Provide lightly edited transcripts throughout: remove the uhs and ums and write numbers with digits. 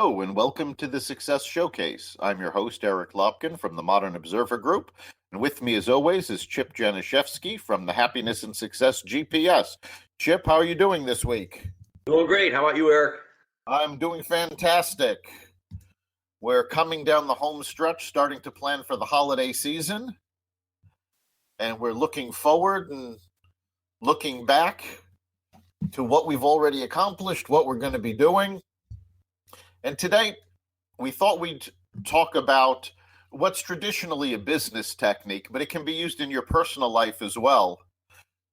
Hello and welcome to the Success Showcase. I'm your host, Eric Lopkin from the Modern Observer Group. And with me, as always, is Chip Janiszewski from the Happiness and Success GPS. Chip, how are you doing this week? Doing great. How about you, Eric? I'm doing fantastic. We're coming down the home stretch, starting to plan for the holiday season. And we're looking forward and looking back to what we've already accomplished, what we're going to be doing. And today, we thought we'd talk about what's traditionally a business technique, but it can be used in your personal life as well,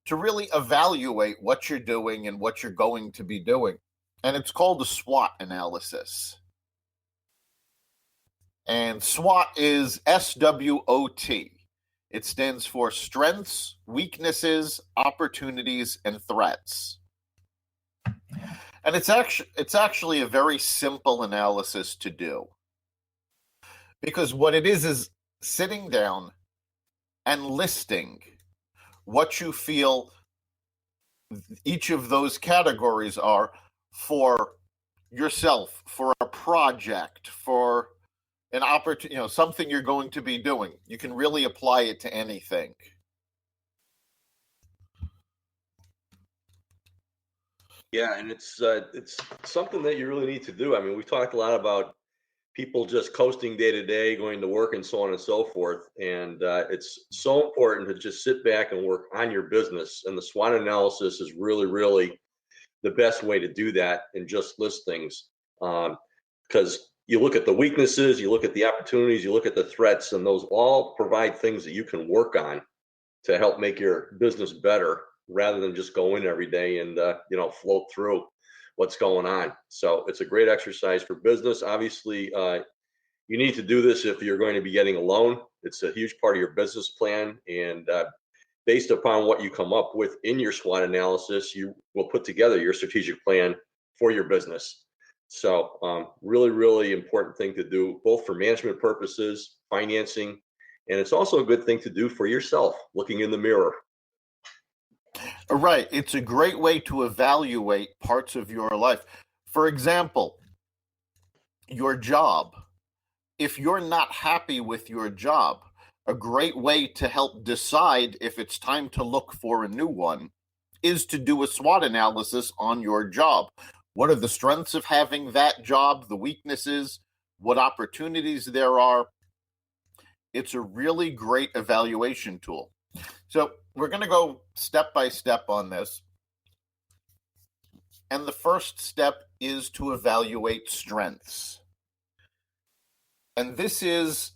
to really evaluate what you're doing and what you're going to be doing. And it's called a SWOT analysis. And SWOT is SWOT. It stands for strengths, weaknesses, opportunities, and threats. And it's actually a very simple analysis to do. Because what it is sitting down and listing what you feel each of those categories are for yourself, for a project, for an opportunity, something you're going to be doing. You can really apply it to anything. Yeah, and it's something that you really need to do. I mean, we've talked a lot about people just coasting day to day, going to work and so on and so forth. And it's so important to just sit back and work on your business. And the SWOT analysis is really, really the best way to do that and just list things. Because you look at the weaknesses, you look at the opportunities, you look at the threats, and those all provide things that you can work on to help make your business better, rather than just go in every day and float through what's going on. So it's a great exercise for business. Obviously, you need to do this if you're going to be getting a loan. It's a huge part of your business plan, and based upon what you come up with in your SWOT analysis, you will put together your strategic plan for your business. So really, really important thing to do, both for management purposes, financing, and it's also a good thing to do for yourself, looking in the mirror. Right. It's a great way to evaluate parts of your life. For example, your job. If you're not happy with your job, a great way to help decide if it's time to look for a new one is to do a SWOT analysis on your job. What are the strengths of having that job, the weaknesses, what opportunities there are? It's a really great evaluation tool. So we're going to go step by step on this. And the first step is to evaluate strengths. And this is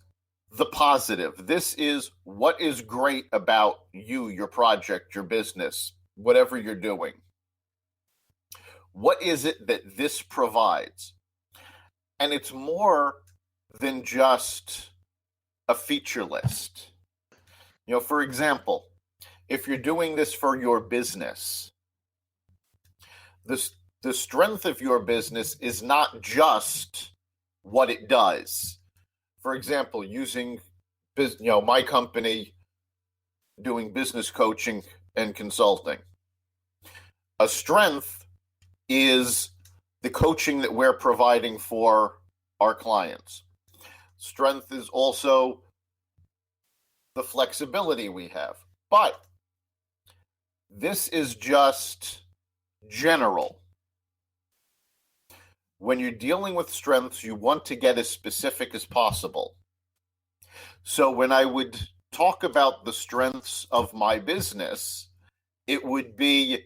the positive. This is what is great about you, your project, your business, whatever you're doing. What is it that this provides? And it's more than just a feature list. For example, if you're doing this for your business, the strength of your business is not just what it does. For example, using my company doing business coaching and consulting. A strength is the coaching that we're providing for our clients. Strength is also the flexibility we have. But this is just general. When you're dealing with strengths, you want to get as specific as possible. So when I would talk about the strengths of my business, it would be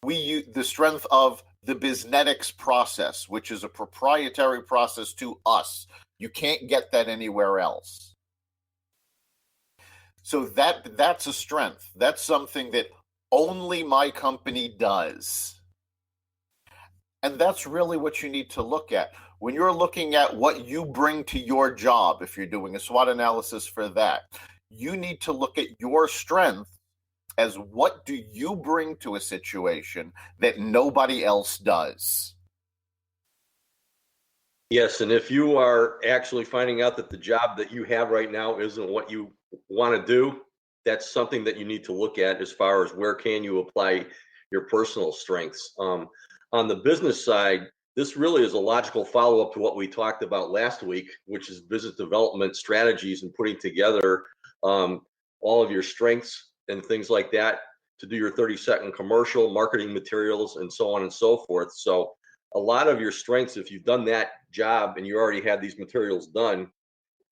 the strength of the Biznetics process, which is a proprietary process to us. You can't get that anywhere else. So that's a strength. That's something that only my company does. And that's really what you need to look at. When you're looking at what you bring to your job, if you're doing a SWOT analysis for that, you need to look at your strength as what do you bring to a situation that nobody else does. Yes, and if you are actually finding out that the job that you have right now isn't what you want to do, that's something that you need to look at as far as where can you apply your personal strengths. On the business side, this really is a logical follow-up to what we talked about last week, which is business development strategies and putting together all of your strengths and things like that to do your 30-second commercial, marketing materials, and so on and so forth. So a lot of your strengths, if you've done that job and you already have these materials done,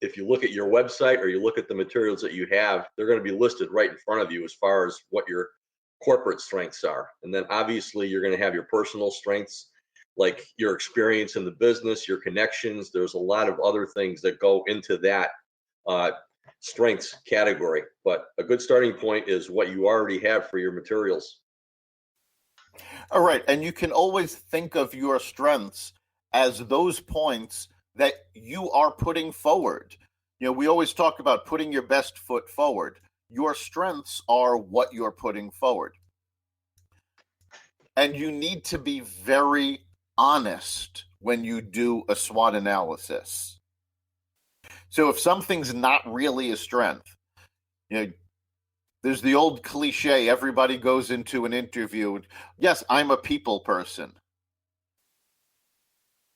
if you look at your website or you look at the materials that you have, they're going to be listed right in front of you as far as what your corporate strengths are. And then obviously you're going to have your personal strengths, like your experience in the business, your connections. There's a lot of other things that go into that strengths category. But a good starting point is what you already have for your materials. All right. And you can always think of your strengths as those points that you are putting forward. You know, we always talk about putting your best foot forward. Your strengths are what you're putting forward. And you need to be very honest when you do a SWOT analysis. So if something's not really a strength, you know, there's the old cliche, everybody goes into an interview, yes, I'm a people person.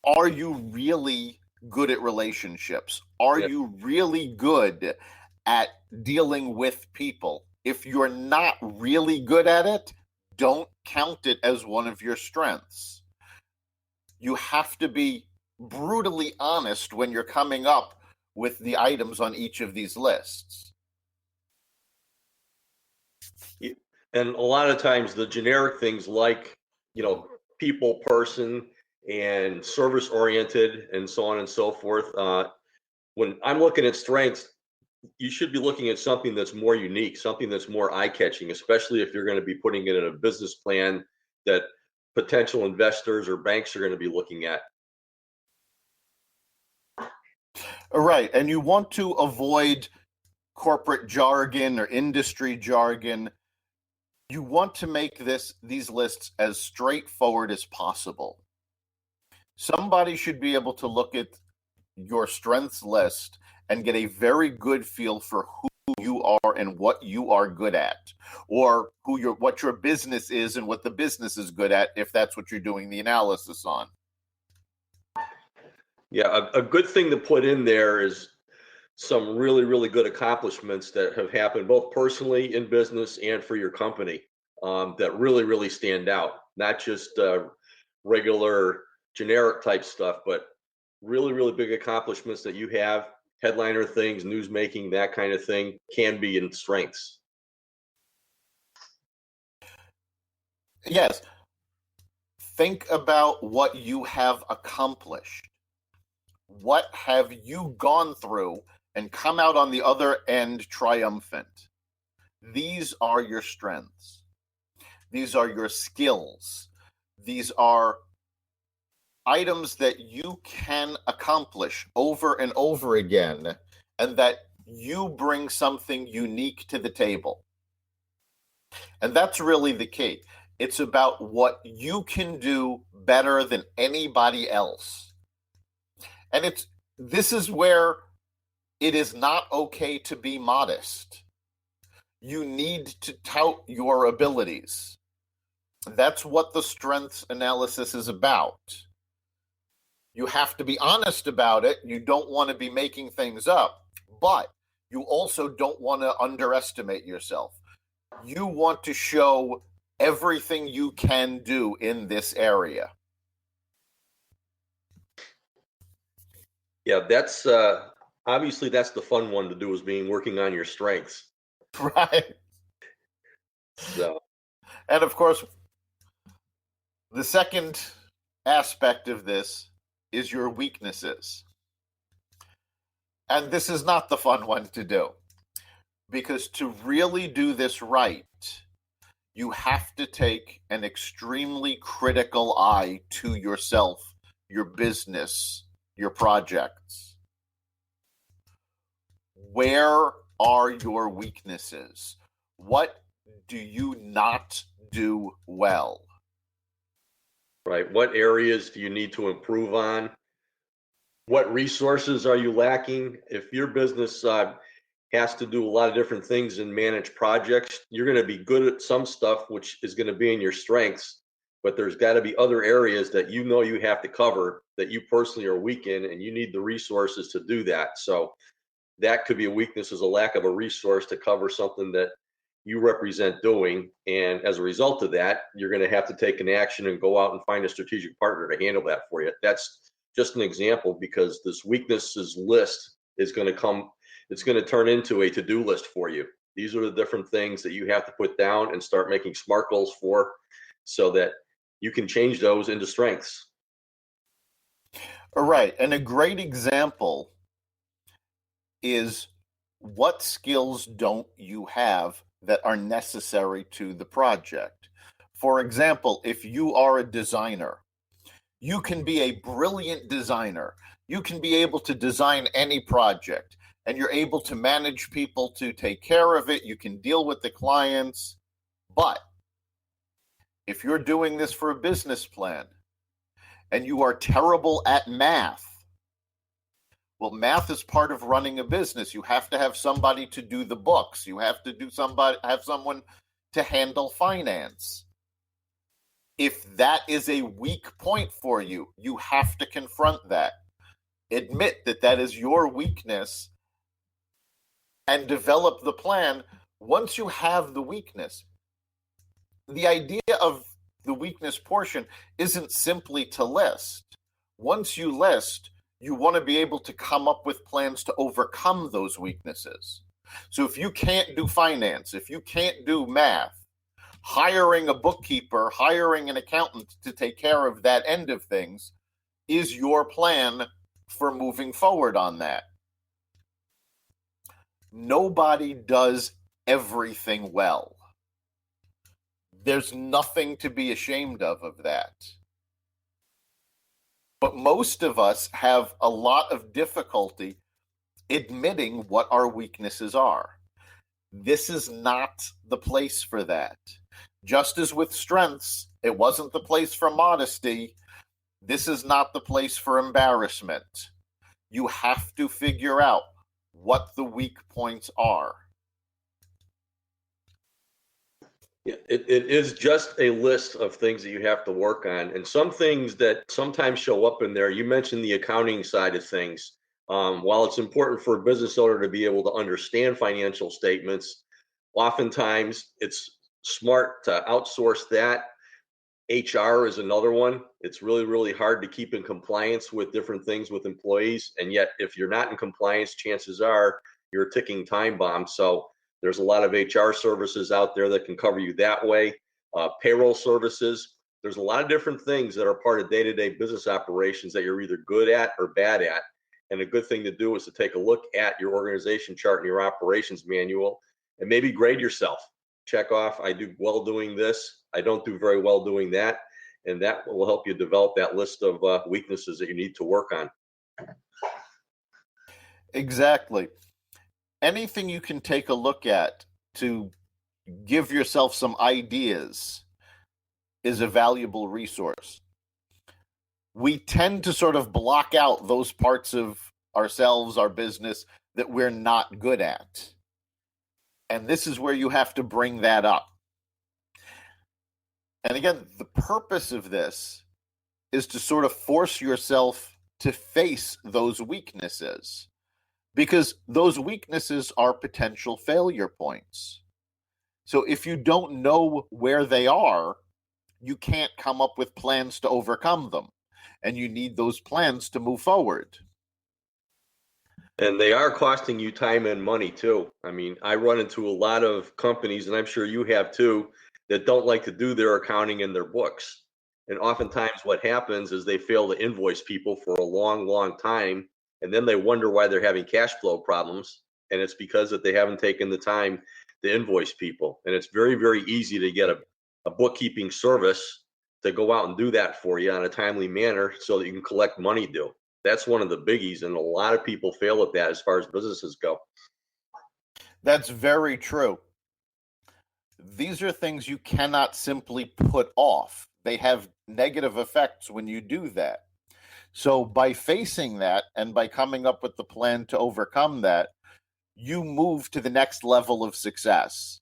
Are you really good at relationships? Are you really good at dealing with people? If you're not really good at it, don't count it as one of your strengths. You have to be brutally honest when you're coming up with the items on each of these lists. And a lot of times the generic things like, you know, people person and service oriented and so on and so forth. When I'm looking at strengths, you should be looking at something that's more unique, something that's more eye-catching, especially if you're going to be putting it in a business plan that potential investors or banks are going to be looking at. Right. And you want to avoid corporate jargon or industry jargon. You want to make these lists as straightforward as possible. Somebody should be able to look at your strengths list and get a very good feel for who you are and what you are good at, or what your business is and what the business is good at, if that's what you're doing the analysis on. Yeah, a good thing to put in there is some really, really good accomplishments that have happened both personally in business and for your company that really, really stand out. Not just regular generic type stuff, but really, really big accomplishments that you have, headliner things, news making, that kind of thing can be in strengths. Yes. Think about what you have accomplished. What have you gone through and come out on the other end triumphant? These are your strengths. These are your skills. These are items that you can accomplish over and over again, and that you bring something unique to the table. And that's really the key. It's about what you can do better than anybody else. And this is where it is not okay to be modest. You need to tout your abilities. That's what the strengths analysis is about. You have to be honest about it. You don't want to be making things up, but you also don't want to underestimate yourself. You want to show everything you can do in this area. Yeah, that's obviously that's the fun one to do, is working on your strengths. Right. So, and of course, the second aspect of this is your weaknesses. And this is not the fun one to do, because to really do this right, you have to take an extremely critical eye to yourself, your business, your projects. Where are your weaknesses? What do you not do well? right. What areas do you need to improve on? What resources are you lacking? If your business has to do a lot of different things and manage projects, you're going to be good at some stuff, which is going to be in your strengths. but there's got to be other areas that you know you have to cover that you personally are weak in, and you need the resources to do that. So that could be a weakness, is a lack of a resource to cover something that you represent doing. And as a result of that, you're going to have to take an action and go out and find a strategic partner to handle that for you. That's just an example, because this weaknesses list is going to come, it's going to turn into a to-do list for you. These are the different things that you have to put down and start making SMART goals for, so that you can change those into strengths. All right. And a great example is, what skills don't you have that are necessary to the project? For example, if you are a designer, you can be a brilliant designer. You can be able to design any project, and you're able to manage people to take care of it. You can deal with the clients. But if you're doing this for a business plan and you are terrible at math, well, math is part of running a business. You have to have somebody to do the books. You have to have someone to handle finance. If that is a weak point for you, you have to confront that. Admit that that is your weakness and develop the plan. Once you have the weakness, the idea of the weakness portion isn't simply to list. Once you list, you want to be able to come up with plans to overcome those weaknesses. So if you can't do finance, if you can't do math, hiring a bookkeeper, hiring an accountant to take care of that end of things is your plan for moving forward on that. Nobody does everything well. There's nothing to be ashamed of that. But most of us have a lot of difficulty admitting what our weaknesses are. This is not the place for that. Just as with strengths, it wasn't the place for modesty. This is not the place for embarrassment. You have to figure out what the weak points are. Yeah, it is just a list of things that you have to work on. And some things that sometimes show up in there, you mentioned the accounting side of things. While it's important for a business owner to be able to understand financial statements, oftentimes it's smart to outsource that. HR is another one. It's really, really hard to keep in compliance with different things with employees. And yet, if you're not in compliance, chances are you're a ticking time bomb. So there's a lot of HR services out there that can cover you that way. Payroll services. There's a lot of different things that are part of day-to-day business operations that you're either good at or bad at. And a good thing to do is to take a look at your organization chart and your operations manual and maybe grade yourself. Check off, I do well doing this. I don't do very well doing that. And that will help you develop that list of weaknesses that you need to work on. Exactly. Anything you can take a look at to give yourself some ideas is a valuable resource. We tend to sort of block out those parts of ourselves, our business, that we're not good at. And this is where you have to bring that up. And again, the purpose of this is to sort of force yourself to face those weaknesses, because those weaknesses are potential failure points. So if you don't know where they are, you can't come up with plans to overcome them. And you need those plans to move forward. And they are costing you time and money too. I mean, I run into a lot of companies, and I'm sure you have too, that don't like to do their accounting in their books. And oftentimes what happens is they fail to invoice people for a long, long time. And then they wonder why they're having cash flow problems. And it's because that they haven't taken the time to invoice people. And it's very, very easy to get a bookkeeping service to go out and do that for you on a timely manner so that you can collect money due. That's one of the biggies, and a lot of people fail at that as far as businesses go. That's very true. These are things you cannot simply put off. They have negative effects when you do that. So by facing that and by coming up with the plan to overcome that, you move to the next level of success.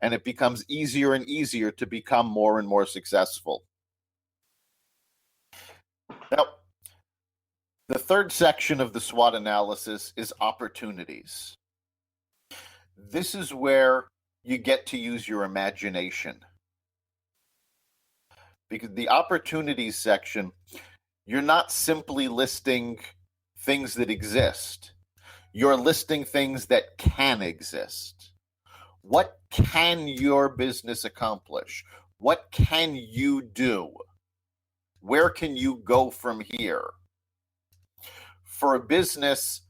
And it becomes easier and easier to become more and more successful. Now, the third section of the SWOT analysis is opportunities. This is where you get to use your imagination. Because the opportunities section, you're not simply listing things that exist. You're listing things that can exist. What can your business accomplish? What can you do? Where can you go from here? For a business,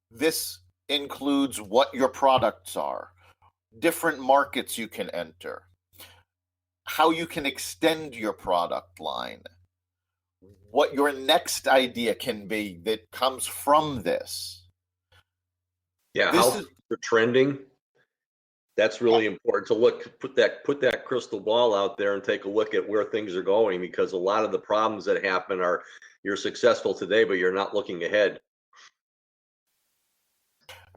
this includes what your products are, different markets you can enter, how you can extend your product line, what your next idea can be that comes from this. Yeah, how they're trending. That's really important to put that crystal ball out there and take a look at where things are going, because a lot of the problems that happen are you're successful today, but you're not looking ahead.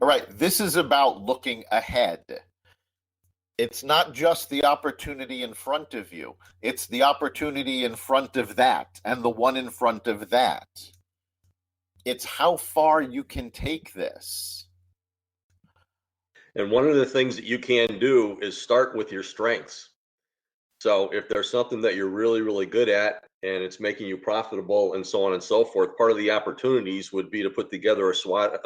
All right, this is about looking ahead. It's not just the opportunity in front of you. It's the opportunity in front of that and the one in front of that. It's how far you can take this. And one of the things that you can do is start with your strengths. So if there's something that you're really, really good at and it's making you profitable and so on and so forth, part of the opportunities would be to put together a SMART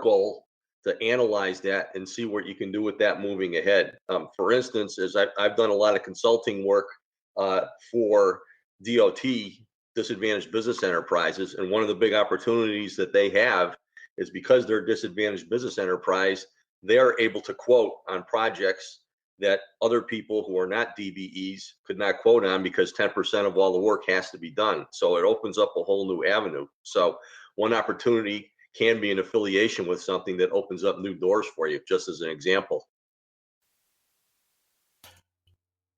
goal to analyze that and see what you can do with that moving ahead. For instance, as I've done a lot of consulting work for DOT, disadvantaged business enterprises, and one of the big opportunities that they have is because they're a disadvantaged business enterprise, they're able to quote on projects that other people who are not DBEs could not quote on because 10% of all the work has to be done. So it opens up a whole new avenue. So one opportunity can be an affiliation with something that opens up new doors for you, just as an example.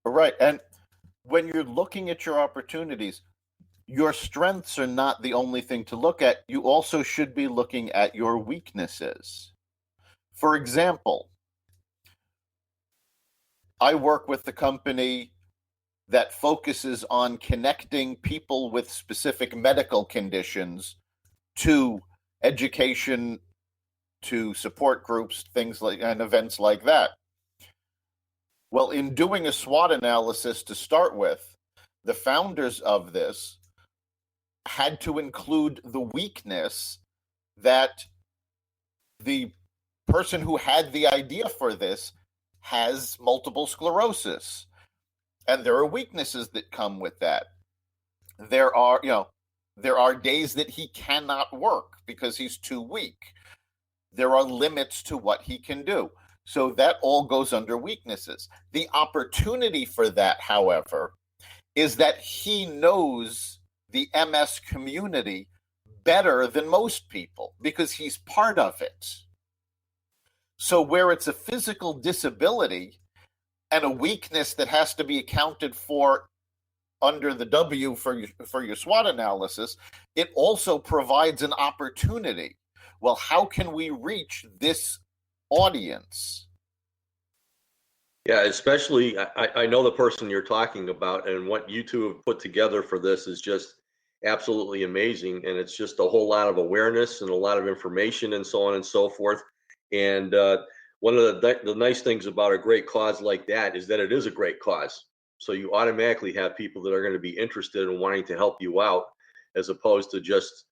Right. And when you're looking at your opportunities, your strengths are not the only thing to look at. You also should be looking at your weaknesses. For example, I work with a company that focuses on connecting people with specific medical conditions to education, to support groups, things like, and events like that. Well, in doing a SWOT analysis to start with, the founders of this had to include the weakness that the person who had the idea for this has multiple sclerosis. And there are weaknesses that come with that. There are days that he cannot work because he's too weak. There are limits to what he can do. So that all goes under weaknesses. The opportunity for that, however, is that he knows the MS community better than most people because he's part of it. So where it's a physical disability and a weakness that has to be accounted for under the W for your SWOT analysis, it also provides an opportunity. Well, how can we reach this audience? Yeah, especially, I know the person you're talking about, and what you two have put together for this is just absolutely amazing. And it's just a whole lot of awareness and a lot of information and so on and so forth. And one of the nice things about a great cause like that is that it is a great cause. So you automatically have people that are going to be interested in wanting to help you out, as opposed to just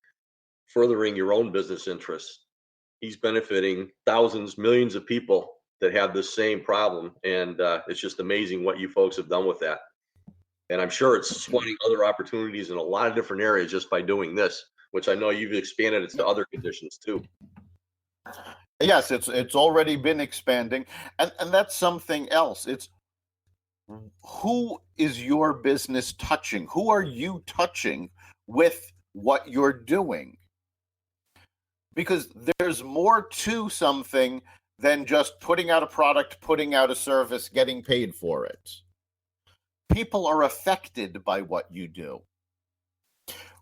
furthering your own business interests. He's benefiting thousands, millions of people that have this same problem. And it's just amazing what you folks have done with that. And I'm sure it's spawning other opportunities in a lot of different areas just by doing this, which I know you've expanded it to other conditions too. Yes, it's already been expanding. And that's something else. It's who is your business touching? Who are you touching with what you're doing? Because there's more to something than just putting out a product, putting out a service, getting paid for it. People are affected by what you do.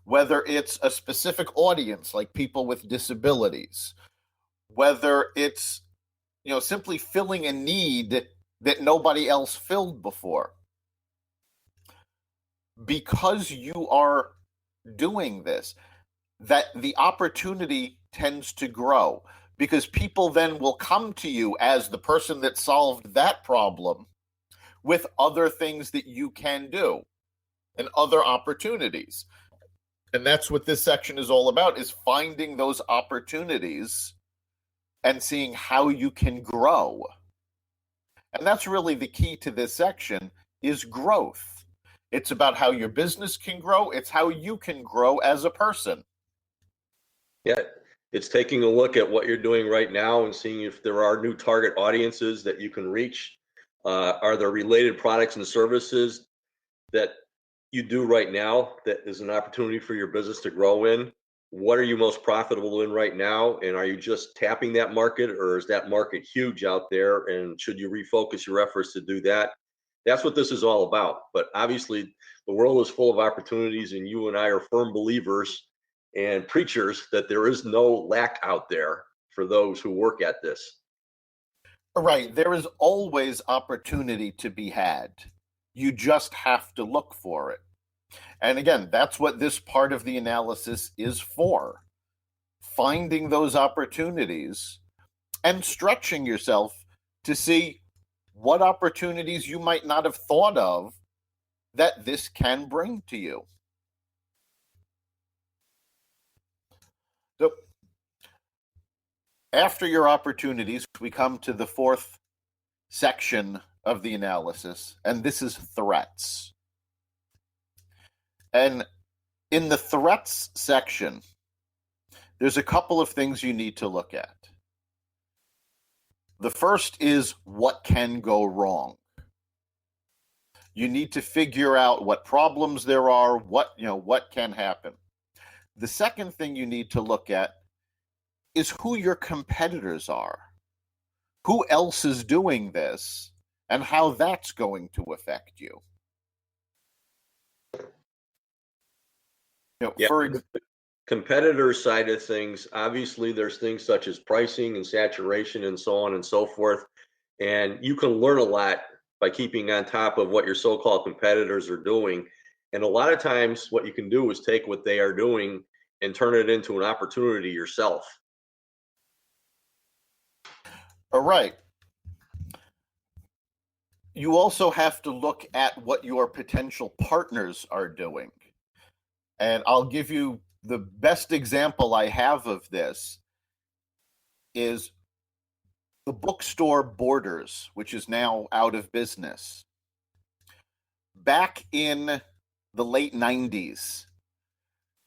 Whether it's a specific audience, like people with disabilities, whether it's, simply filling a need that nobody else filled before. Because you are doing this, that the opportunity tends to grow, because people then will come to you as the person that solved that problem with other things that you can do and other opportunities. And that's what this section is all about, is finding those opportunities and seeing how you can grow. And that's really the key to this section, is growth. It's about how your business can grow. It's how you can grow as a person. Yeah, it's taking a look at what you're doing right now and seeing if there are new target audiences that you can reach. Are there related products and services that you do right now that is an opportunity for your business to grow in? What are you most profitable in right now? And are you just tapping that market, or is that market huge out there? And should you refocus your efforts to do that? That's what this is all about. But obviously, the world is full of opportunities, and you and I are firm believers and preachers that there is no lack out there for those who work at this. Right. There is always opportunity to be had. You just have to look for it. And again, that's what this part of the analysis is for. Finding those opportunities and stretching yourself to see what opportunities you might not have thought of that this can bring to you. So after your opportunities, we come to the fourth section of the analysis, and this is threats. And in the threats section, there's a couple of things you need to look at. The first is what can go wrong. You need to figure out what problems there are, what can happen. The second thing you need to look at is who your competitors are. Who else is doing this and how that's going to affect you. Yeah, for the competitor side of things, obviously there's things such as pricing and saturation and so on and so forth. And you can learn a lot by keeping on top of what your so-called competitors are doing. And a lot of times what you can do is take what they are doing and turn it into an opportunity yourself. All right. You also have to look at what your potential partners are doing. And I'll give you the best example I have of this is the bookstore Borders, which is now out of business. Back in the late 90s,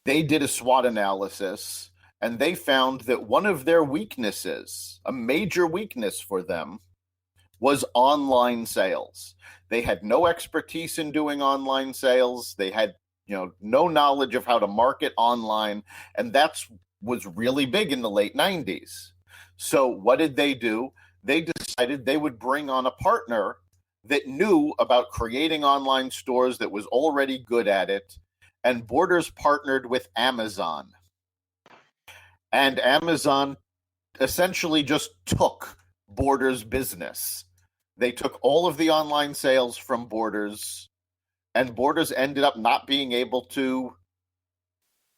they did a SWOT analysis, and they found that one of their weaknesses, a major weakness for them, was online sales. They had no expertise in doing online sales. They had no knowledge of how to market online, and that was really big in the late 90s. So what did they do? They decided they would bring on a partner that knew about creating online stores, that was already good at it, and Borders partnered with Amazon. And Amazon essentially just took Borders' business. They took all of the online sales from Borders, and Borders ended up not being able to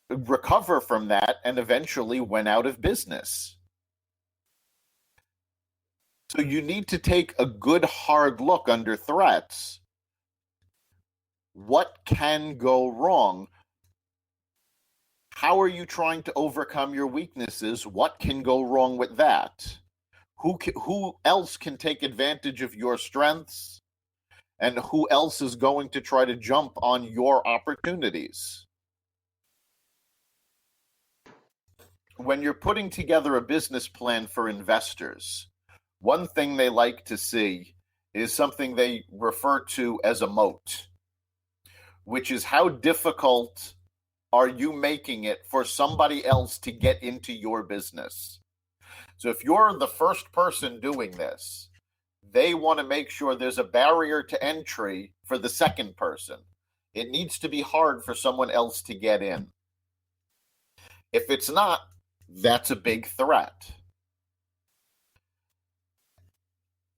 recover from that and eventually went out of business. So you need to take a good hard look under threats. What can go wrong? How are you trying to overcome your weaknesses? What can go wrong with that? Who else can take advantage of your strengths? And who else is going to try to jump on your opportunities? When you're putting together a business plan for investors, one thing they like to see is something they refer to as a moat, which is how difficult are you making it for somebody else to get into your business? So if you're the first person doing this, they want to make sure there's a barrier to entry for the second person. It needs to be hard for someone else to get in. If it's not, that's a big threat.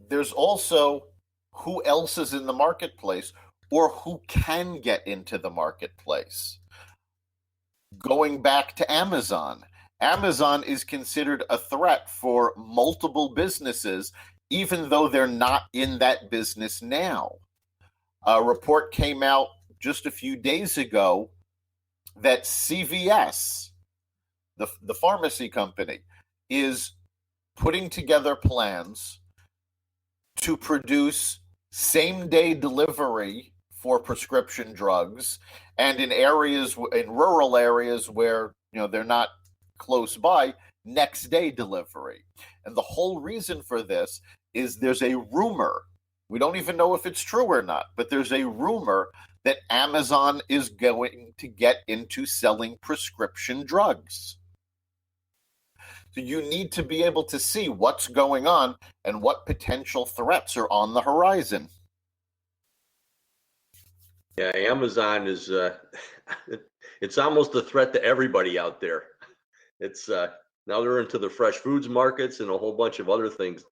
There's also who else is in the marketplace or who can get into the marketplace. Going back to Amazon, Amazon is considered a threat for multiple businesses, even though they're not in that business now. A report came out just a few days ago that CVS, the pharmacy company, is putting together plans to produce same-day delivery for prescription drugs, and in rural areas where they're not close by, next-day delivery. And the whole reason for this is there's a rumor. We don't even know if it's true or not, but there's a rumor that Amazon is going to get into selling prescription drugs. So you need to be able to see what's going on and what potential threats are on the horizon. Yeah, Amazon is it's almost a threat to everybody out there. It's now they're into the fresh foods markets and a whole bunch of other things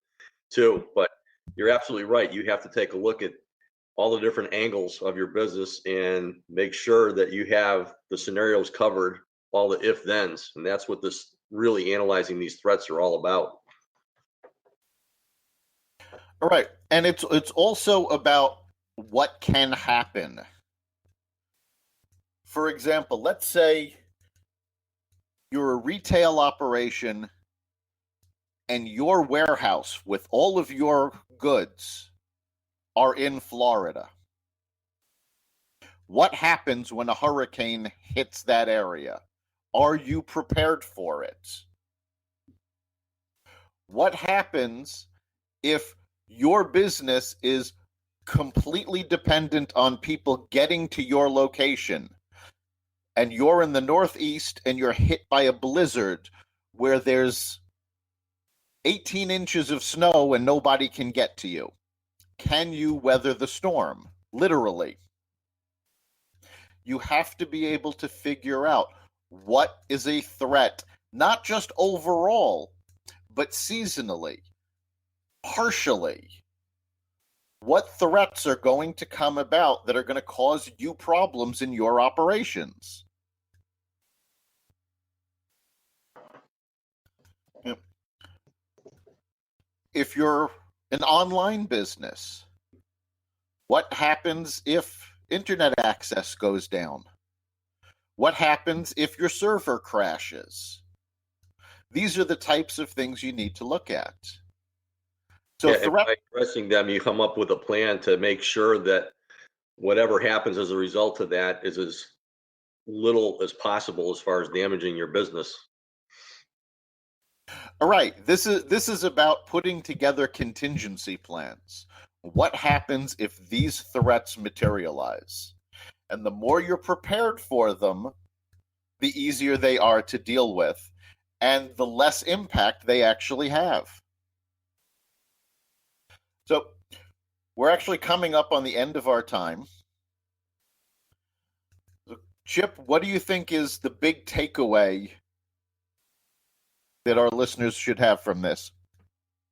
too. But you're absolutely right. You have to take a look at all the different angles of your business and make sure that you have the scenarios covered, all the if-thens. And that's what this really analyzing these threats are all about. All right. And it's also about what can happen. For example, let's say you're a retail operation and your warehouse with all of your goods are in Florida. What happens when a hurricane hits that area? Are you prepared for it? What happens if your business is completely dependent on people getting to your location and you're in the Northeast and you're hit by a blizzard where there's 18 inches of snow and nobody can get to you? Can you weather the storm? Literally. You have to be able to figure out what is a threat, not just overall, but seasonally, partially. What threats are going to come about that are going to cause you problems in your operations? If you're an online business, what happens if internet access goes down? What happens if your server crashes? These are the types of things you need to look at. So by addressing them, you come up with a plan to make sure that whatever happens as a result of that is as little as possible as far as damaging your business. All right. This is about putting together contingency plans. What happens if these threats materialize? And the more you're prepared for them, the easier they are to deal with, and the less impact they actually have. So we're actually coming up on the end of our time. Chip, what do you think is the big takeaway that our listeners should have from this?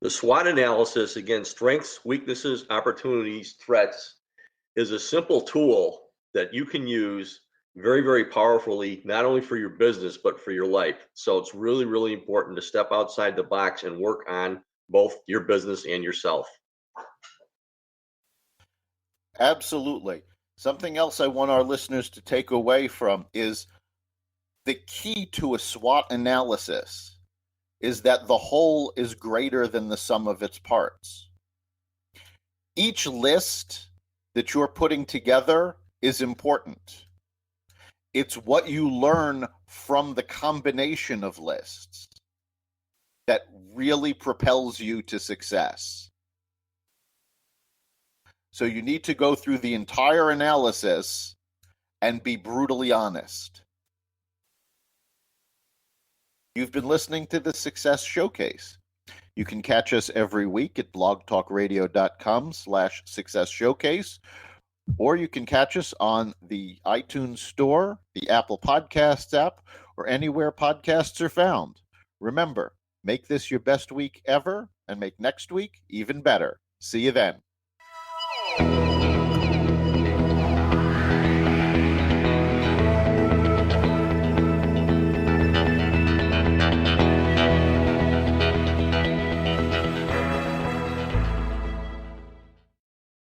The SWOT analysis, again, strengths, weaknesses, opportunities, threats, is a simple tool that you can use very, very powerfully, not only for your business, but for your life. So it's really, really important to step outside the box and work on both your business and yourself. Absolutely. Something else I want our listeners to take away from is the key to a SWOT analysis is that the whole is greater than the sum of its parts. Each list that you're putting together is important. It's what you learn from the combination of lists that really propels you to success. So you need to go through the entire analysis and be brutally honest. You've been listening to the Success Showcase. You can catch us every week at blogtalkradio.com/Success Showcase, or you can catch us on the iTunes Store, the Apple Podcasts app, or anywhere podcasts are found. Remember, make this your best week ever and make next week even better. See you then.